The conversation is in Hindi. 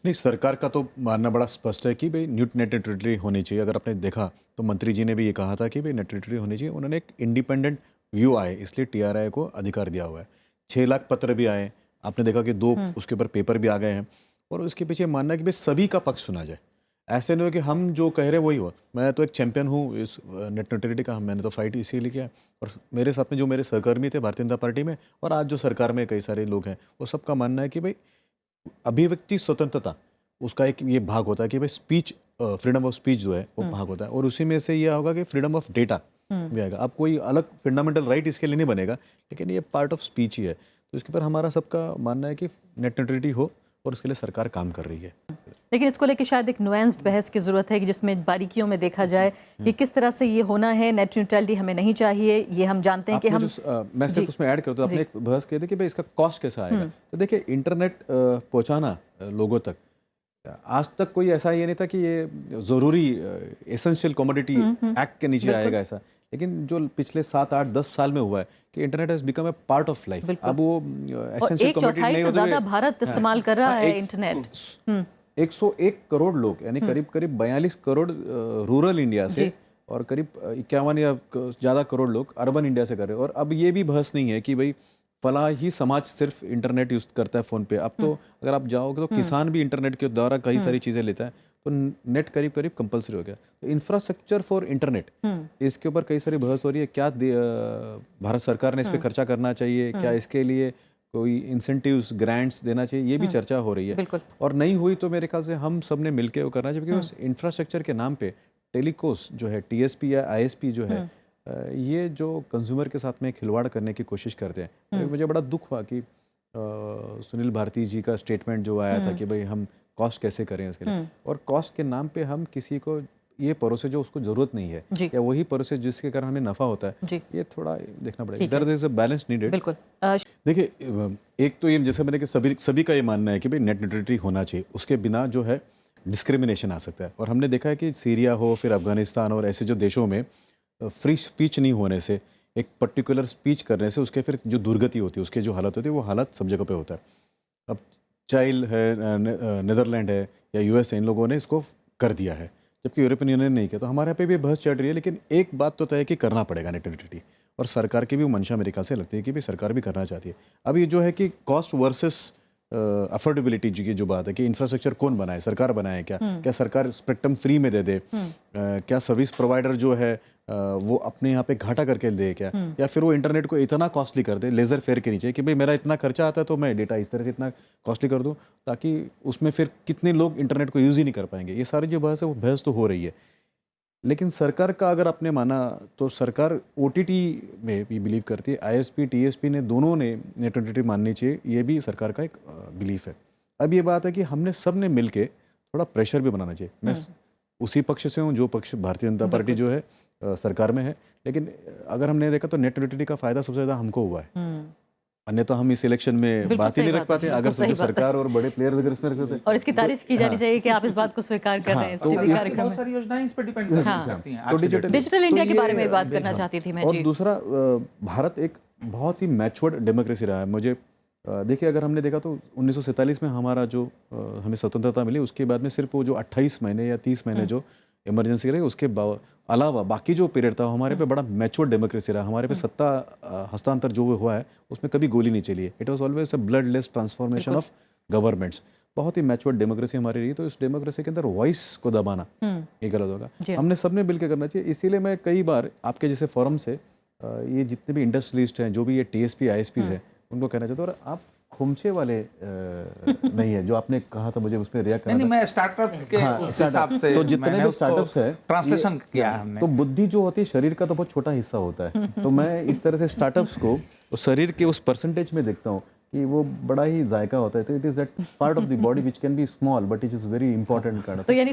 नहीं, सरकार का तो मानना बड़ा स्पष्ट है कि भाई नेट न्यूट्रलिटी होनी चाहिए। अगर आपने देखा तो मंत्री जी ने भी ये कहा था कि भाई नेट न्यूट्रलिटी होनी चाहिए। उन्होंने एक इंडिपेंडेंट व्यू आए, इसलिए टीआरआई को अधिकार दिया हुआ है। 6 लाख पत्र भी आए, आपने देखा कि 2 हुँ। उसके ऊपर पेपर भी आ गए हैं। और उसके पीछे मानना है कि भाई सभी का पक्ष सुना जाए। ऐसे नहीं हो कि हम जो कह रहे हैं वही हो। मैं तो एक चैंपियन हूँ इस नेट न्यूट्रलिटी का, मैंने तो फाइट इसीलिए किया। और मेरे साथ में जो मेरे सहकर्मी थे भारतीय जनता पार्टी में, और आज जो सरकार में कई सारे लोग हैं, वो सबका मानना है कि भाई अभिव्यक्ति स्वतंत्रता उसका एक ये भाग होता है कि भाई स्पीच, फ्रीडम ऑफ स्पीच जो है वो भाग होता है। और उसी में से ये होगा कि फ्रीडम ऑफ डेटा भी आएगा। अब कोई अलग फंडामेंटल राइट इसके लिए नहीं बनेगा, लेकिन ये पार्ट ऑफ स्पीच ही है। तो इसके ऊपर हमारा सबका मानना है कि नेट न्यूट्रलिटी हो, और उसके लिए सरकार काम कर रही है। लेकिन इसको लेके शायद एक नुएंस्ड बहस की ज़रूरत है कि जिसमें बारीकियों में देखा जाए कि किस तरह से ये होना है। नेट न्यूट्रलिटी हमें नहीं चाहिए, ये हम जानते हैं कि आपने हम मैं सिर्फ उसमें ऐड करता हूँ, आपने एक बहस की थी कि भाई इसका कॉस्ट कैसा आएगा। तो देखिए, इंटरनेट पहुंचाना लोगों तक, आज तक कोई ऐसा ये नहीं था कि ये ज़रूरी एसेंशियल कमोडिटी एक्ट के नीचे आएगा ऐसा। लेकिन जो पिछले 7, 8, 10 साल में हुआ है कि internet has become a part of life. अब वो और एसेंशियल एक कमोडिटी चौथाई नहीं से होते ज़्यादा हुए भारत इस्तेमाल कर रहा है इंटरनेट। 101 करोड़ लोग, यानी करीब करीब 42 करोड़ रूरल इंडिया से, और करीब 51 या ज़्यादा करोड़ लोग अर्बन इंडिया से कर रहे हैं। और अब ये भी बहस नहीं है कि भाई फला ही समाज सिर्फ इंटरनेट यूज़ करता है फ़ोन पे। अब तो अगर आप जाओगे तो किसान भी इंटरनेट के द्वारा कई सारी चीज़ें लेता है। तो नेट करीब करीब कंपलसरी हो गया। तो इंफ्रास्ट्रक्चर फॉर इंटरनेट, इसके ऊपर कई सारी बहस हो रही है। क्या भारत सरकार ने इस पर खर्चा करना चाहिए, क्या इसके लिए कोई इंसेंटिव्स, ग्रांट्स देना चाहिए, ये भी चर्चा हो रही है। और नहीं हुई तो मेरे ख्याल से हम सब ने मिलकर वो करना चाहिए, क्योंकि उस इंफ्रास्ट्रक्चर के नाम पे टेलीकोस जो है, टीएसपी या आईएसपी जो है, ये जो कंज्यूमर के साथ में खिलवाड़ करने की कोशिश करते हैं। तो मुझे बड़ा दुख हुआ कि सुनील भारती जी का स्टेटमेंट जो आया था कि भाई हम कॉस्ट कैसे करें इसके लिए, और कॉस्ट के नाम पे हम किसी को ये परोसे जो उसको जरूरत नहीं है, या वही परोसे जिसके कारण हमें नफा होता है। ये थोड़ा देखना पड़ेगा। There is a balance needed. बिल्कुल। देखिए, एक तो ये जैसे मैंने कि सभी का ये मानना है कि भाई नेट न्यूट्रलिटी होना चाहिए। उसके बिना जो है डिस्क्रिमिनेशन आ सकता है। और हमने देखा है कि सीरिया हो, फिर अफगानिस्तान और ऐसे जो देशों में फ्री स्पीच नहीं होने से, एक पर्टिकुलर स्पीच करने से उसके फिर जो दुर्गति होती है, उसके जो हालत होती है, वो हालत सब जगह पे होता है। अब चाइल्ड है, नीदरलैंड है या यूएस है, इन लोगों ने इसको कर दिया है, जबकि यूरोपियन यूनियन ने नहीं किया। तो हमारे यहाँ पे भी बहस चल रही है। लेकिन एक बात तो तय है कि करना पड़ेगा नेट न्यूट्रलिटी, और सरकार की भी मंशा मेरे ख्याल से लगती है कि भी सरकार भी करना चाहती है। अब ये जो है कि कॉस्ट वर्सेस अफोर्डेबिलिटी जी की जो बात है कि इंफ्रास्ट्रक्चर कौन बनाए, सरकार बनाए क्या सरकार स्पेक्ट्रम फ्री में दे दे, क्या सर्विस प्रोवाइडर जो है वो अपने यहाँ पे घाटा करके दे क्या, या फिर वो इंटरनेट को इतना कॉस्टली कर दे लेजर फेयर के नीचे कि भाई मेरा इतना खर्चा आता है तो मैं डेटा इस तरह से इतना कॉस्टली कर दूं, ताकि उसमें फिर कितने लोग इंटरनेट को यूज़ ही नहीं कर पाएंगे। ये सारी जो बहस है वो बहस तो हो रही है। लेकिन सरकार का अगर आपने माना तो सरकार ओटीटी में भी बिलीव करती है। आईएसपी टीएसपी ने दोनों ने नेट न्यूट्रलिटी माननी चाहिए, ये भी सरकार का एक बिलीफ है। अब ये बात है कि हमने सब ने मिल के थोड़ा प्रेशर भी बनाना चाहिए। मैं उसी पक्ष से हूँ जो पक्ष भारतीय जनता पार्टी जो है सरकार में है। लेकिन अगर हमने देखा तो नेट न्यूट्रलिटी का फायदा सबसे ज़्यादा हमको हुआ है, अन्यथा हम इस इलेक्शन में बात ही नहीं रख पाते अगर समझो सरकार और बड़े प्लेयर अगर इसमें रखते। और इसकी तारीफ की जानी चाहिए कि आप इस बात को स्वीकार कर रहे हैं। तो बहुत सारी योजनाएं इस पर डिपेंड करती हैं। तो डिजिटल इंडिया के बारे में बात करना चाहती थी मैं। और दूसरा, भारत एक बहुत ही मैच्योर्ड डेमोक्रेसी रहा है। मुझे देखिए, अगर हमने देखा तो 1947 में हमारा जो हमें स्वतंत्रता मिली, उसके बाद में सिर्फ वो जो 28 महीने या 30 महीने जो इमरजेंसी रही, उसके अलावा बाकी जो पीरियड था हमारे पे बड़ा मैच्योर्ड डेमोक्रेसी रहा। हमारे पे सत्ता हस्तांतर जो हुआ है उसमें कभी गोली नहीं चली है। It was always a bloodless transformation of governments. बहुत ही मैच्योर्ड डेमोक्रेसी हमारी रही। तो इस डेमोक्रेसी के अंदर वॉइस को दबाना ये गलत होगा। हमने सबने मिलकर करना चाहिए। इसीलिए मैं कई बार आपके जैसे फोरम से ये जितने भी इंडस्ट्रियलिस्ट हैं, जो भी ये टीएसपी आईएसपीज हैं, उनको कहना चाहता हूँ। और आप खुमचे वाले नहीं है जो आपने कहा था, मुझे उस पर रिएक्ट करना। नहीं, मैं स्टार्टअप्स के उस हिसाब से तो जितने भी स्टार्टअप्स है ट्रांसलेशन किया है हमने। तो बुद्धि जो होती है शरीर का तो बहुत छोटा हिस्सा होता है। तो मैं इस तरह से स्टार्टअप्स को शरीर के उस परसेंटेज में देखता हूँ कि वो बड़ा ही जायका होता है। तो it is that part of the body which can be small but it is very important kind of. तो यानी